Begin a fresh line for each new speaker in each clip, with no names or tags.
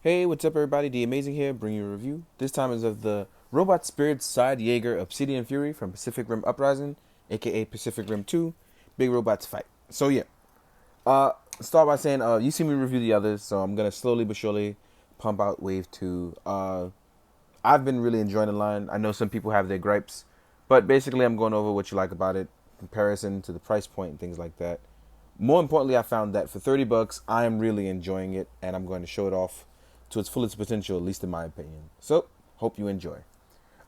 Hey, what's up, everybody? The Amazing here, bringing you a review. This time is of the Robot Spirit Side Jaeger Obsidian Fury from Pacific Rim Uprising, aka Pacific Rim 2. Big robots fight. So yeah, uh, start by saying you see me review the others, so I'm gonna slowly but surely pump out Wave 2. I've been really enjoying the line. I know some people have their gripes, but basically I'm going over what you like about it, comparison to the price point and things like that. More importantly, I found that for 30 bucks, I am really enjoying it, and I'm going to show it off to its fullest potential, at least in my opinion. So, hope you enjoy.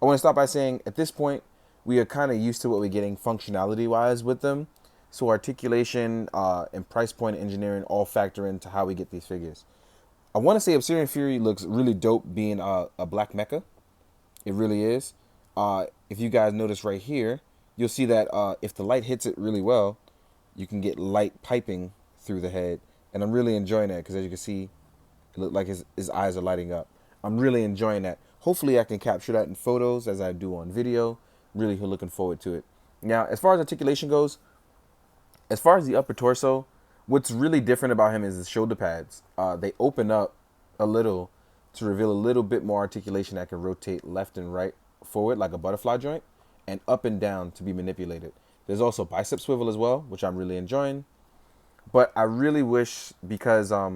I want to start by saying at this point, we are kind of used to what we're getting functionality wise with them. So, articulation and price point engineering all factor into how we get these figures. I want to say Obsidian Fury looks really dope being a black mecha. It really is. If you guys notice right here, you'll see that if the light hits it really well, you can get light piping through the head. And I'm really enjoying that because as you can see, it looked like his eyes are lighting up. I'm really enjoying that. Hopefully I can capture that in photos as I do on video. Really looking forward to it. Now, as far as articulation goes, as far as the upper torso, what's really different about him is the shoulder pads. They open up a little to reveal a little bit more articulation that can rotate left and right forward like a butterfly joint and up and down to be manipulated. There's also bicep swivel as well, which I'm really enjoying. But I really wish, because I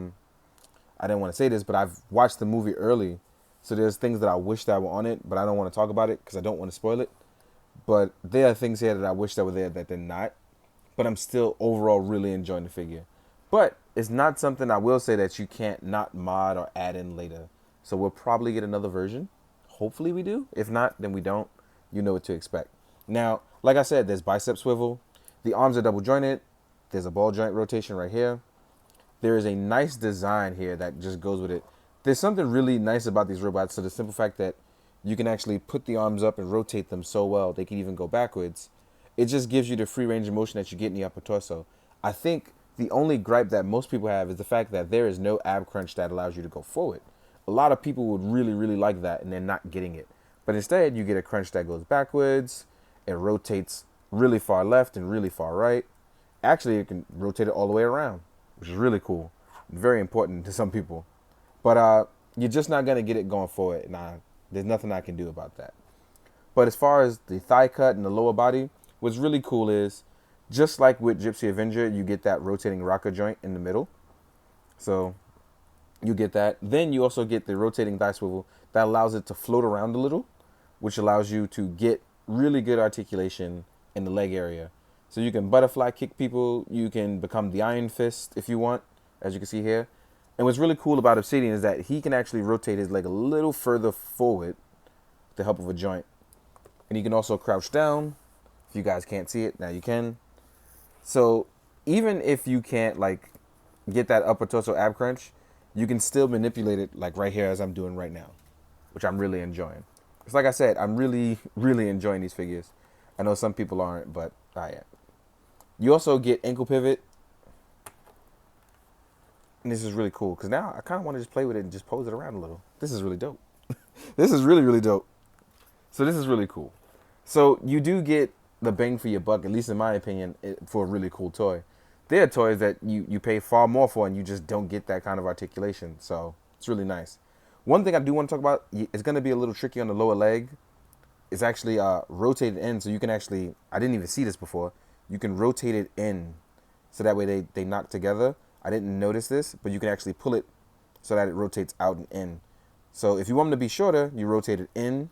didn't want to say this, but I've watched the movie early, so there's things that I wish that were on it, but I don't want to talk about it because I don't want to spoil it. But there are things here that I wish that were there that they're not. But I'm still overall really enjoying the figure. But it's not something I will say that you can't not mod or add in later. So we'll probably get another version. Hopefully we do. If not, then we don't. You know what to expect. Now, like I said, there's bicep swivel. The arms are double jointed. There's a ball joint rotation right here. There is a nice design here that just goes with it. There's something really nice about these robots. So the simple fact that you can actually put the arms up and rotate them so well, they can even go backwards. It just gives you the free range of motion that you get in the upper torso. I think the only gripe that most people have is the fact that there is no ab crunch that allows you to go forward. A lot of people would really like that, and they're not getting it. But instead, you get a crunch that goes backwards. It rotates really far left and really far right. Actually, it can rotate it all the way around, which is really cool. Very important to some people. But you're just not going to get it going forward. Nah, there's nothing I can do about that. But as far as the thigh cut and the lower body, what's really cool is, just like with Gypsy Avenger, you get that rotating rocker joint in the middle. So you get that. Then you also get the rotating thigh swivel that allows it to float around a little, which allows you to get really good articulation in the leg area. So you can butterfly kick people. You can become the Iron Fist if you want, as you can see here. And what's really cool about Obsidian is that he can actually rotate his leg a little further forward with the help of a joint. And he can also crouch down. If you guys can't see it, now you can. So even if you can't like get that upper torso ab crunch, you can still manipulate it like right here as I'm doing right now, which I'm really enjoying. It's like I said, I'm really enjoying these figures. I know some people aren't, but I am. You also get ankle pivot, and this is really cool because now I kind of want to just play with it and just pose it around a little. This is really dope. This is really dope. So this is really cool. So you do get the bang for your buck, at least in my opinion, for a really cool toy. There are toys that you pay far more for and you just don't get that kind of articulation. So it's really nice. One thing I do want to talk about, it's going to be a little tricky on the lower leg. It's actually rotated in, so you can actually, I didn't even see this before, you can rotate it in so that way they knock together. I didn't notice this, but you can actually pull it so that it rotates out and in. So if you want them to be shorter, you rotate it in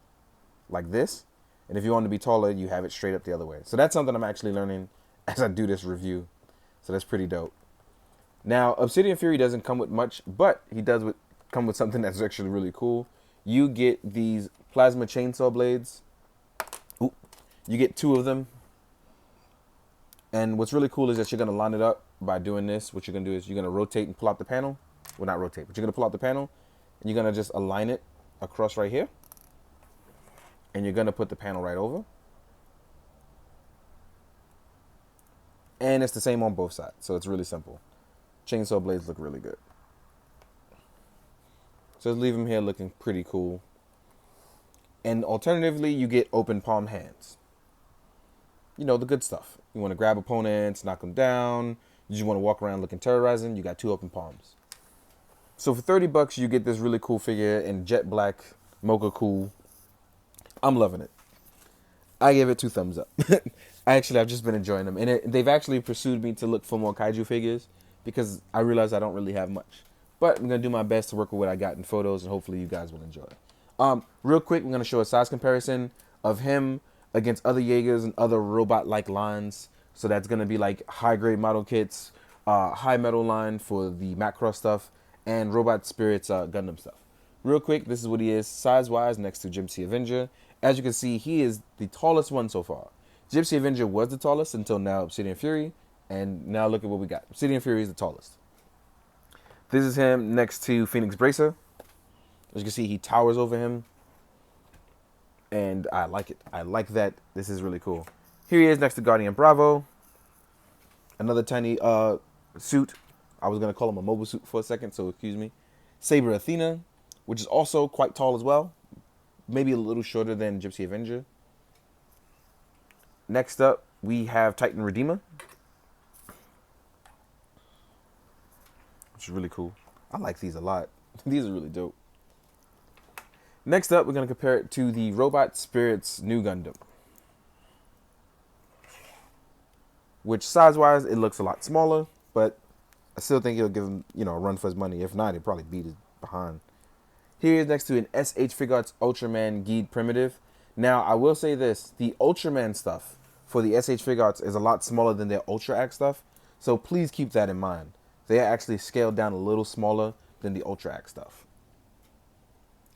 like this. And if you want to be taller, you have it straight up the other way. So that's something I'm actually learning as I do this review. So that's pretty dope. Now, Obsidian Fury doesn't come with much, but he does come with something that's actually really cool. You get these plasma chainsaw blades. Ooh, you get two of them. And what's really cool is that you're going to line it up by doing this. What you're going to do is you're going to rotate and pull out the panel. Well, not rotate, but you're going to pull out the panel. And you're going to just align it across right here. And you're going to put the panel right over. And it's the same on both sides. So it's really simple. Chainsaw blades look really good. So let's leave them here looking pretty cool. And alternatively, you get open palm hands. You know, the good stuff. You want to grab opponents, knock them down. You just want to walk around looking terrorizing. You got two open palms. So for 30 bucks, you get this really cool figure in jet black, mocha cool. I'm loving it. I give it 2 thumbs up. I've just been enjoying them. And they've actually pursued me to look for more kaiju figures because I realize I don't really have much. But I'm going to do my best to work with what I got in photos, and hopefully you guys will enjoy it. Real quick, I'm going to show a size comparison of him against other Jaegers and other robot-like lines. So that's going to be like high-grade model kits, high metal line for the Macross stuff, and Robot Spirits Gundam stuff. Real quick, this is what he is size-wise next to Gypsy Avenger. As you can see, he is the tallest one so far. Gypsy Avenger was the tallest until now Obsidian Fury, and now look at what we got. Obsidian Fury is the tallest. This is him next to Phoenix Bracer. As you can see, he towers over him, and I like it. I like that. This is really cool. Here he is next to Guardian Bravo. Another tiny suit. I was going to call him a mobile suit for a second, so excuse me. Saber Athena, which is also quite tall as well. Maybe a little shorter than Gypsy Avenger. Next up, we have Titan Redeemer, which is really cool. I like these a lot. These are really dope. Next up, we're going to compare it to the Robot Spirits New Gundam, which size-wise, it looks a lot smaller, but I still think it'll give him, a run for his money. If not, he'll probably beat his behind. Here is next to an SH Figuarts Ultraman Geed Primitive. Now, I will say this. The Ultraman stuff for the SH Figuarts is a lot smaller than their Ultra Act stuff, so please keep that in mind. They are actually scaled down a little smaller than the Ultra Act stuff.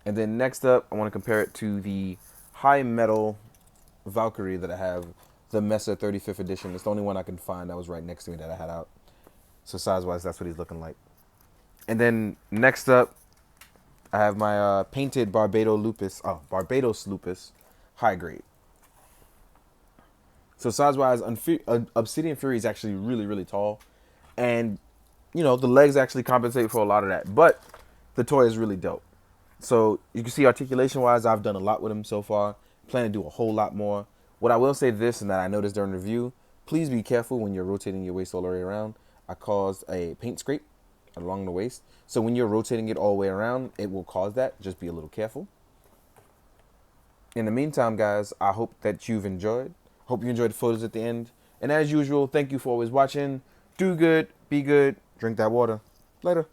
And then next up, I want to compare it to the High Metal Valkyrie that I have, the Mesa 35th edition. It's the only one I can find that was right next to me that I had out. So size-wise, that's what he's looking like. And then next up, I have my painted Barbados Lupus high grade. So size-wise, Obsidian Fury is actually really, really tall. And, the legs actually compensate for a lot of that. But the toy is really dope. So you can see articulation-wise, I've done a lot with him so far. Plan to do a whole lot more. What I will say this, and that I noticed during the review, please be careful when you're rotating your waist all the way around. I caused a paint scrape along the waist. So when you're rotating it all the way around, it will cause that. Just be a little careful. In the meantime, guys, I hope that you've enjoyed. Hope you enjoyed the photos at the end. And as usual, thank you for always watching. Do good, be good, drink that water. Later.